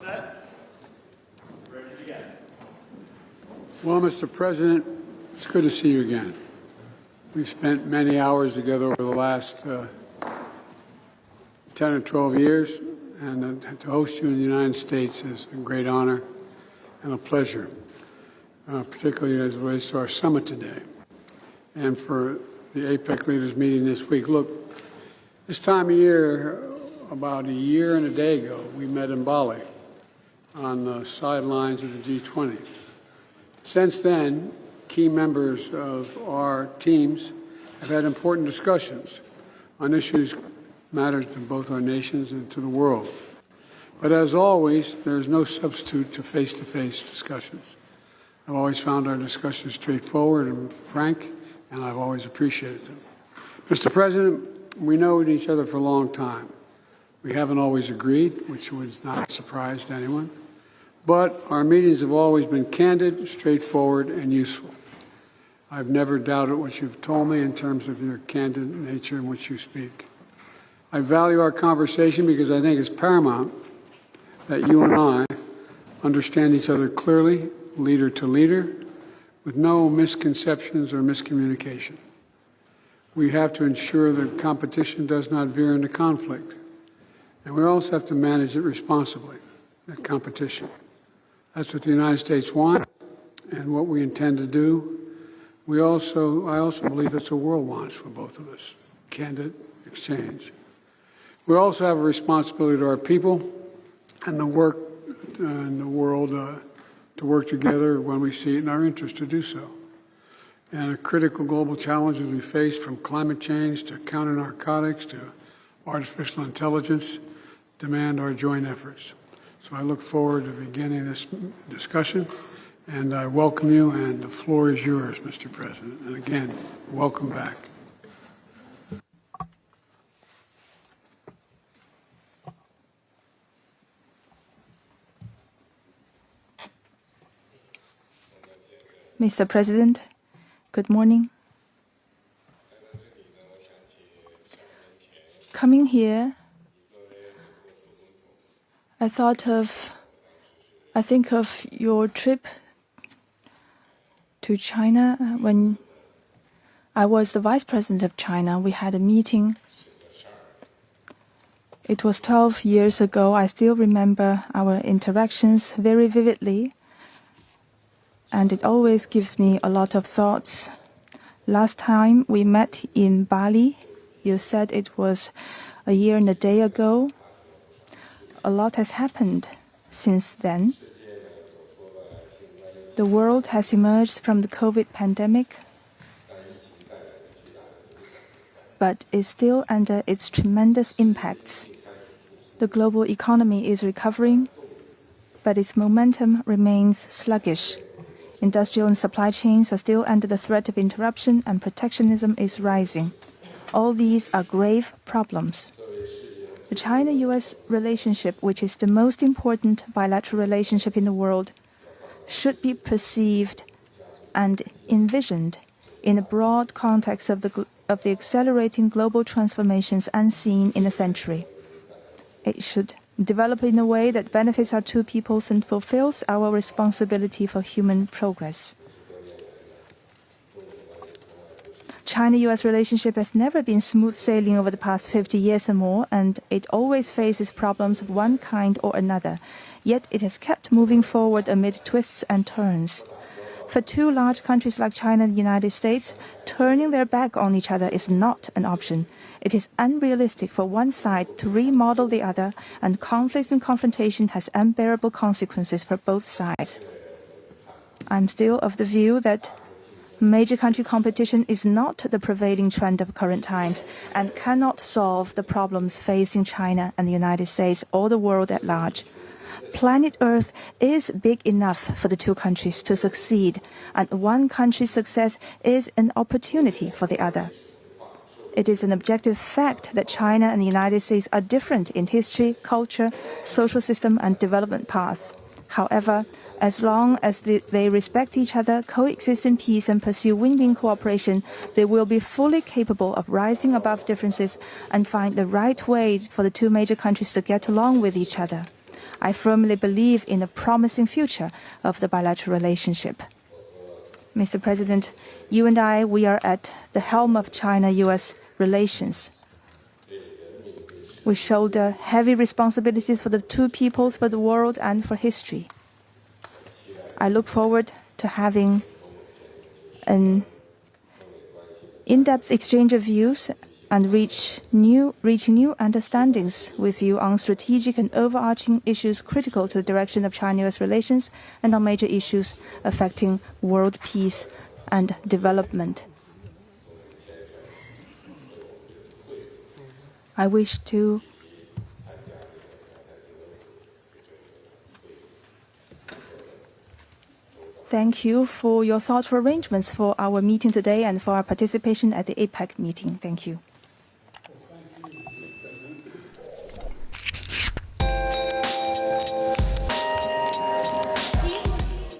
Set. Ready to begin. Well, Mr. President, it's good to see you again. We've spent many hours together over the last 10 or 12 years, and to host you in the United States is a great honor and a pleasure, particularly as it relates to our summit today. And for the APEC leaders meeting this week, look, this time of year, about a year and a day ago, we met in Bali on the sidelines of the G20. Since then, key members of our teams have had important discussions on issues matters to both our nations and to the world. But as always, there's no substitute to face-to-face discussions. I've always found our discussions straightforward and frank, and I've always appreciated them. Mr. President, we know each other for a long time. We haven't always agreed, which was not a surprise to anyone. But our meetings have always been candid, straightforward, and useful. I've never doubted what you've told me in terms of your candid nature in which you speak. I value our conversation because I think it's paramount that you and I understand each other clearly, leader to leader, with no misconceptions or miscommunication. We have to ensure that competition does not veer into conflict. And we also have to manage it responsibly, that competition. That's what the United States wants and what we intend to do. I also believe that's what the world wants for both of us, candid exchange. We also have a responsibility to our people and the world to work together when we see it in our interest to do so. And the critical global challenges we face, from climate change to counter-narcotics to artificial intelligence, demand our joint efforts. So I look forward to beginning this discussion, and I welcome you, and the floor is yours, Mr. President. And again, welcome back. Mr. President, good morning. Coming here, I think of your trip to China. When I was the Vice President of China, we had a meeting. It was 12 years ago. I still remember our interactions very vividly, and it always gives me a lot of thoughts. Last time we met in Bali, you said it was a year and a day ago. A lot has happened since then. The world has emerged from the COVID pandemic, but is still under its tremendous impacts. The global economy is recovering, but its momentum remains sluggish. Industrial and supply chains are still under the threat of interruption, and protectionism is rising. All these are grave problems. The China-US relationship, which is the most important bilateral relationship in the world, should be perceived and envisioned in a broad context of the accelerating global transformations unseen in a century. It should develop in a way that benefits our two peoples and fulfills our responsibility for human progress. China-US relationship has never been smooth sailing over the past 50 years or more, and it always faces problems of one kind or another. Yet it has kept moving forward amid twists and turns. For two large countries like China and the United States, turning their back on each other is not an option. It is unrealistic for one side to remodel the other, and conflict and confrontation has unbearable consequences for both sides. I'm still of the view that major country competition is not the prevailing trend of current times and cannot solve the problems facing China and the United States or the world at large. Planet Earth is big enough for the two countries to succeed, and one country's success is an opportunity for the other. It is an objective fact that China and the United States are different in history, culture, social system, and development path. However, as long as they respect each other, coexist in peace, and pursue win-win cooperation, they will be fully capable of rising above differences and find the right way for the two major countries to get along with each other. I firmly believe in the promising future of the bilateral relationship. Mr. President, you and I, we are at the helm of China-U.S. relations. We shoulder heavy responsibilities for the two peoples, for the world, and for history. I look forward to having an in-depth exchange of views and reaching new understandings with you on strategic and overarching issues critical to the direction of China-U.S. relations and on major issues affecting world peace and development. I wish to thank you for your thoughtful arrangements for our meeting today and for our participation at the APEC meeting. Thank you.